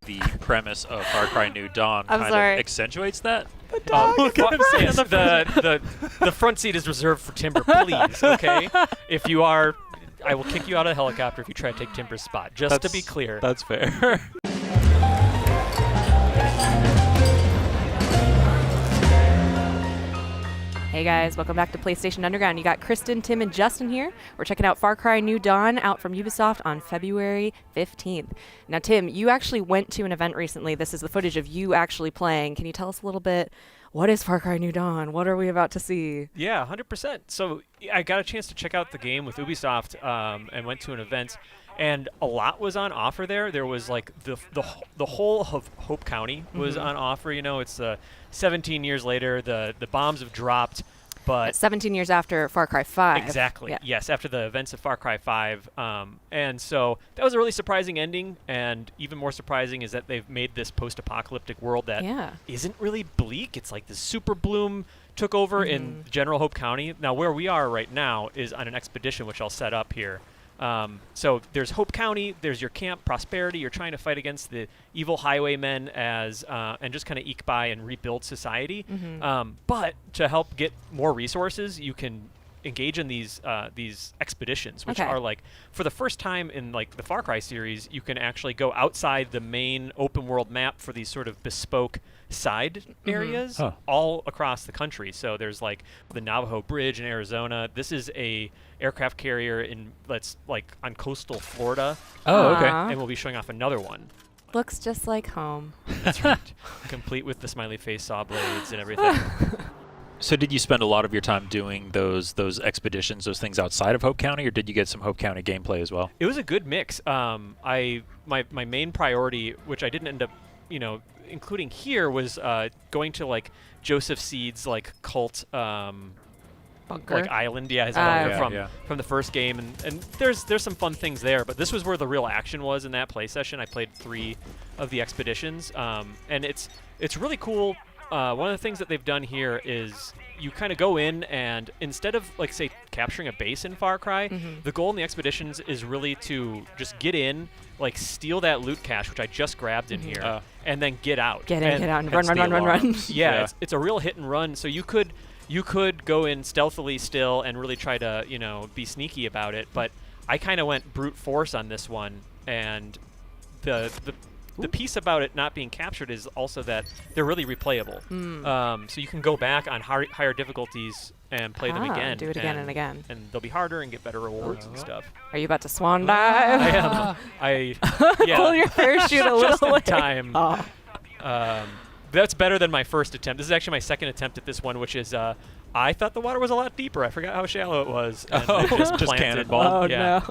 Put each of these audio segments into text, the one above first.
the premise of Far Cry New Dawn I'm kind sorry. of accentuates that. Look at him saying the front seat is reserved for Timber, please, okay? If you are, I will kick you out of the helicopter if you try to take Timber's spot, just to be clear. That's fair. Hey guys, welcome back to PlayStation Underground. You got Kristen, Tim, and Justin here. We're checking out Far Cry New Dawn out from Ubisoft on February 15th. Now, Tim, you actually went to an event recently. This is the footage of you actually playing. Can you tell us a little bit, what is Far Cry New Dawn? What are we about to see? Yeah, 100%. So I got a chance to check out the game with Ubisoft and went to an event, and a lot was on offer there. There was like the whole of Hope County was on offer. You know, it's 17 years later. The bombs have dropped, but 17 years after Far Cry 5. Exactly. Yeah. Yes, after the events of Far Cry 5. And so that was a really surprising ending, and even more surprising is that they've made this post-apocalyptic world that isn't really bleak. It's like this super bloom took over in general Hope County. Now, where we are right now is on an expedition, which I'll set up here. So there's Hope County, there's your camp, Prosperity. You're trying to fight against the evil highwaymen and just kind of eke by and rebuild society. But to help get more resources, you can engage in these expeditions, which are like, for the first time in like the Far Cry series, you can actually go outside the main open world map for these sort of bespoke side areas all across the country. So there's like the Navajo Bridge in Arizona. This is a aircraft carrier on coastal Florida. Oh, okay. And we'll be showing off another one. Looks just like home. That's right. Complete with the smiley face saw blades and everything. So did you spend a lot of your time doing those expeditions, those things outside of Hope County, or did you get some Hope County gameplay as well? It was a good mix. My main priority, which I didn't end up, including here, was going to like Joseph Seed's like cult Bunker. like island, his bunker from the first game, and there's some fun things there. But this was where the real action was in that play session. I played 3 of the expeditions, and it's really cool. One of the things that they've done here is you kind of go in, and instead of like say capturing a base in Far Cry, the goal in the expeditions is really to just get in, like steal that loot cache, which I just grabbed in here, and then get out. Get out, and run. Yeah, it's a real hit and run. So you could go in stealthily still and really try to be sneaky about it, but I kind of went brute force on this one, and the piece about it not being captured is also that they're really replayable. So you can go back on higher difficulties and play them again. Do it again and again. And they'll be harder and get better rewards and stuff. Are you about to swan dive? I am. Pull your parachute a little just in time. That's better than my first attempt. This is actually my second attempt at this one, which is I thought the water was a lot deeper. I forgot how shallow it was. And just cannonball. Oh, no.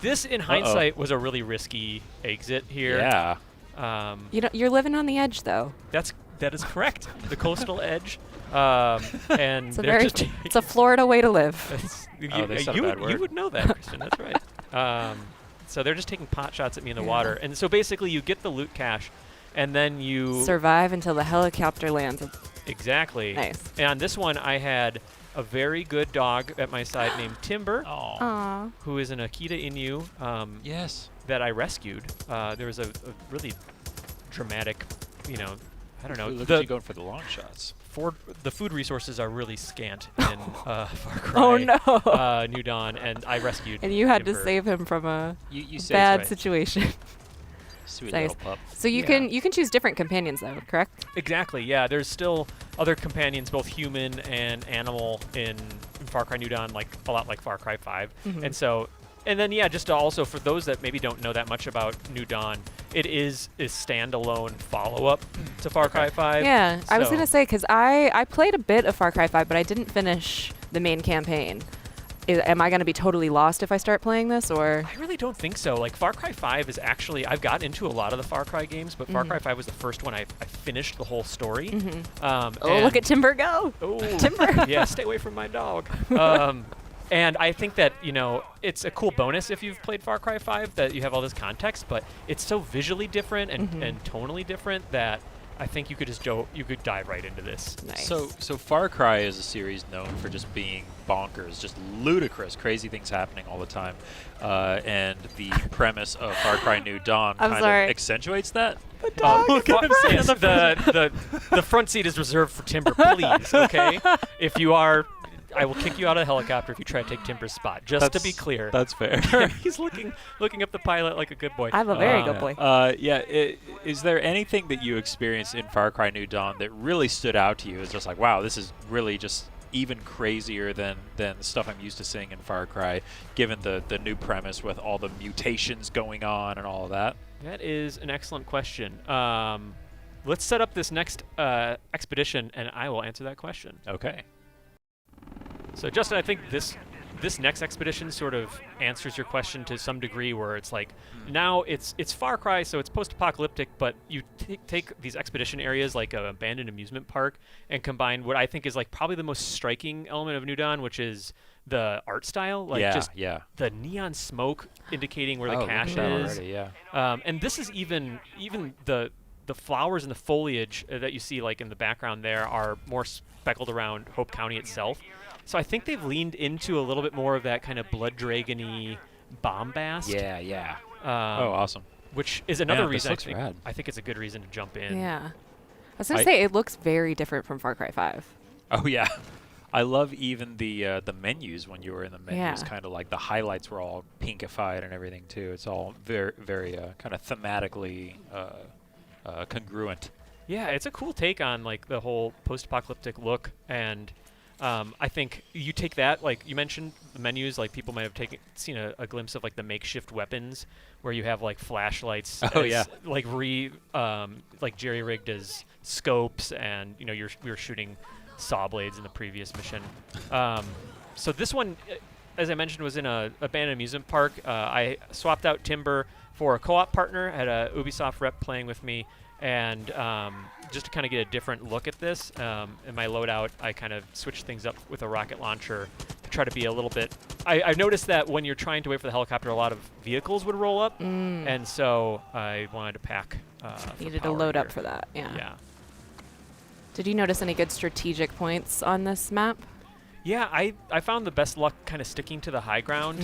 This, in hindsight, was a really risky exit here. Yeah. You're living on the edge, though. That is correct. The coastal edge. And it's a Florida way to live. You would know that, Kristen. That's right. So they're just taking pot shots at me in the water. And so basically you get the loot cache, and then you survive until the helicopter lands. Exactly. Nice. And on this one, I had a very good dog at my side named Timber, who is an Akita Inu. Yes. That I rescued. There was a really dramatic, I don't know. Look at you going for the long shots. The food resources are really scant in Far Cry. Oh no. New Dawn, and I rescued. And you had Timber. to save him from a you bad situation. Sweet nice. little pup. So you can choose different companions though, correct? Exactly. Yeah. There's still other companions, both human and animal, in Far Cry New Dawn, like a lot like Far Cry 5. And so. And then, just to also, for those that maybe don't know that much about New Dawn, it is a standalone follow-up to Far Cry 5. Yeah, I was going to say, because I played a bit of Far Cry 5, but I didn't finish the main campaign. Am I going to be totally lost if I start playing this, or? I really don't think so. Like, Far Cry 5 is actually, I've gotten into a lot of the Far Cry games, but Far Cry 5 was the first one I finished the whole story. Look at Timber go! Oh, Timber! Yeah, stay away from my dog. And I think that, it's a cool bonus if you've played Far Cry 5 that you have all this context, but it's so visually different and tonally different that I think you could just you could dive right into this. Nice. So Far Cry is a series known for just being bonkers, just ludicrous, crazy things happening all the time. And the premise of Far Cry New Dawn kind of accentuates that. Look at him yes, the front seat is reserved for Timber, please, okay? If you are, I will kick you out of the helicopter if you try to take Timber's spot, just to be clear. That's fair. He's looking up the pilot like a good boy. I'm a very good boy. Is there anything that you experienced in Far Cry New Dawn that really stood out to you as just like, wow, this is really just even crazier than the stuff I'm used to seeing in Far Cry, given the new premise with all the mutations going on and all of that? That is an excellent question. Let's set up this next expedition, and I will answer that question. Okay. So, Justin, I think this next expedition sort of answers your question to some degree, where it's like now it's Far Cry, so it's post-apocalyptic, but you take these expedition areas like an abandoned amusement park and combine what I think is like probably the most striking element of New Dawn, which is the art style, like the neon smoke indicating where the cache is. Already, and this is even the flowers and the foliage that you see like in the background there are more speckled around Hope County itself. So I think they've leaned into a little bit more of that kind of Blood Dragon-y bombast. Yeah. Awesome. Which is another reason rad. I think it's a good reason to jump in. Yeah. I was going to say, it looks very different from Far Cry 5. Oh, yeah. I love even the menus when you were in the menus. Kind of like the highlights were all pinkified and everything, too. It's all very, very kind of thematically congruent. Yeah, it's a cool take on like the whole post-apocalyptic look, and I think you take that, like you mentioned, the menus, like people might have seen a glimpse of like the makeshift weapons where you have like flashlights, like like jerry-rigged as scopes, and we were shooting saw blades in the previous mission. So this one, as I mentioned, was in a abandoned amusement park. I swapped out Timber for a co-op partner, had a Ubisoft rep playing with me, and just to kind of get a different look at this, in my loadout, I kind of switched things up with a rocket launcher to try to be a little bit... I noticed that when you're trying to wait for the helicopter, a lot of vehicles would roll up, and so I wanted to pack needed a load up for that, Yeah. Did you notice any good strategic points on this map? Yeah, I found the best luck kind of sticking to the high ground.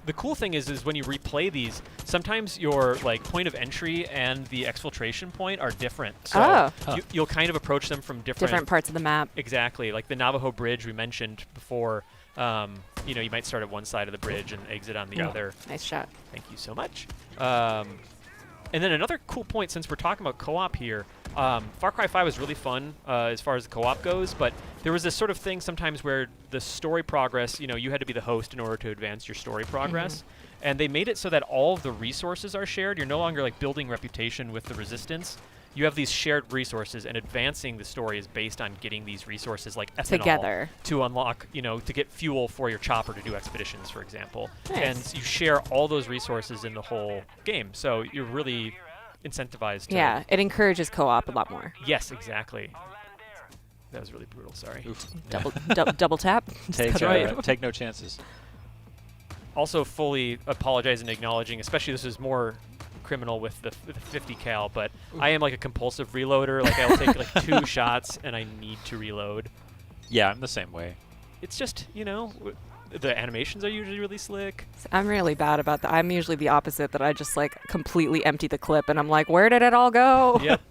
The cool thing is when you replay these, sometimes your like point of entry and the exfiltration point are different. So you'll kind of approach them from different parts of the map. Exactly, like the Navajo Bridge we mentioned before. You might start at one side of the bridge and exit on the other. Nice shot. Thank you so much. And then another cool point, since we're talking about co-op here, Far Cry 5 was really fun as far as the co-op goes, but there was this sort of thing sometimes where the story progress, you had to be the host in order to advance your story progress. And they made it so that all of the resources are shared. You're no longer like building reputation with the resistance. You have these shared resources, and advancing the story is based on getting these resources like ethanol together to unlock, to get fuel for your chopper to do expeditions, for example. Nice. And you share all those resources in the whole game, so you're really incentivized to... Yeah, it encourages co-op a lot more. Yes, exactly. That was really brutal, sorry. Double tap. Take no chances. Also fully apologizing and acknowledging, especially this is more criminal with the 50 cal, but I am like a compulsive reloader. Like I'll take like 2 shots and I need to reload. Yeah, I'm the same way. It's just, the animations are usually really slick. I'm really bad about that. I'm usually the opposite, that I just like completely empty the clip and I'm like, where did it all go? Yep.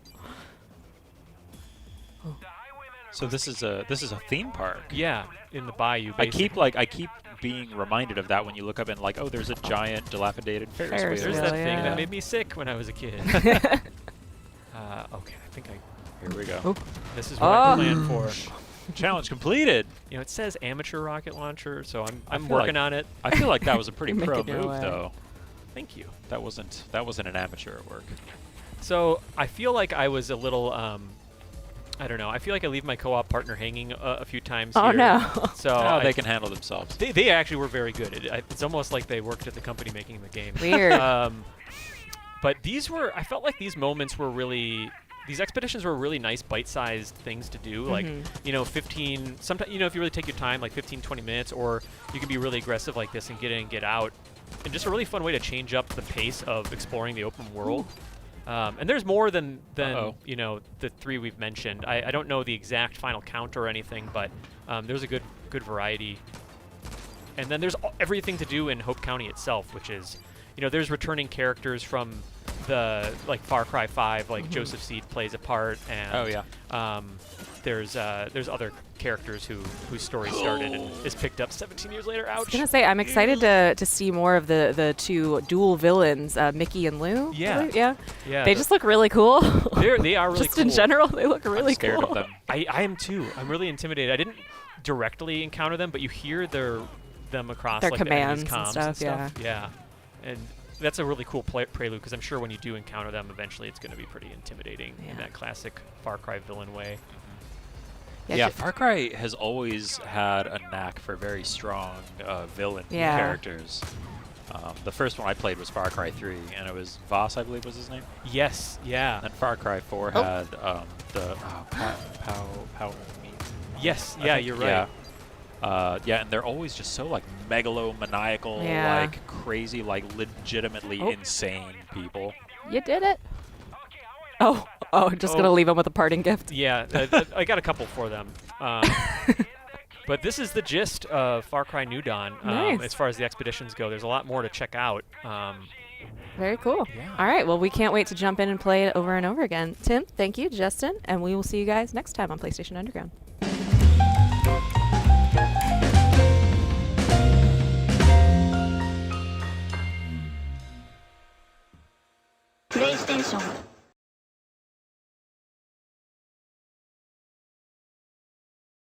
So this is a theme park. Yeah, in the bayou. Basically. I keep being reminded of that when you look up and like, oh, there's a giant dilapidated Ferris wheel. There's that thing that made me sick when I was a kid. Okay, I think Here we go. Oop. This is what I planned for. Challenge completed. It says amateur rocket launcher, so I'm working on it. I feel like that was a pretty pro move, though. Thank you. That wasn't an amateur at work. So I feel like I was a little. I don't know. I feel like I leave my co-op partner hanging a few times here. Oh, no. So they can handle themselves. They actually were very good. It's almost like they worked at the company making the game. Weird. But I felt like these moments were really, these expeditions were really nice bite-sized things to do. Like, 15, sometimes, if you really take your time, like 15, 20 minutes, or you can be really aggressive like this and get in and get out. And just a really fun way to change up the pace of exploring the open world. And there's more than you know, the 3 we've mentioned. I don't know the exact final count or anything, but there's a good variety. And then there's everything to do in Hope County itself, which is, you know, there's returning characters from the like Far Cry 5, like Joseph Seed plays a part, and there's other characters whose story started and is picked up 17 years later. Ouch. I was gonna say I'm excited to see more of the 2 dual villains, Mickey and Lou. Yeah. They just look really cool. They are really just cool. in general, they look really I'm scared cool. of them. I am too. I'm really intimidated. I didn't directly encounter them, but you hear them across Their like commands the enemy's comms and stuff. Yeah. And that's a really cool prelude, because I'm sure when you do encounter them, eventually it's going to be pretty intimidating in that classic Far Cry villain way. Yeah, Far Cry has always had a knack for very strong villain characters. The first one I played was Far Cry 3, and it was Voss, I believe was his name. Yes, yeah. And Far Cry 4 had the Pow. Yes, yeah, you're right. And they're always just so like megalomaniacal, like crazy, like legitimately insane people. You did it. Just gonna leave them with a parting gift. Yeah, I got a couple for them. But this is the gist of Far Cry New Dawn. As far as the expeditions go, there's a lot more to check out. Very cool. Yeah. All right, well, we can't wait to jump in and play it over and over again. Tim, thank you. Justin, and we will see you guys next time on PlayStation Underground. PlayStation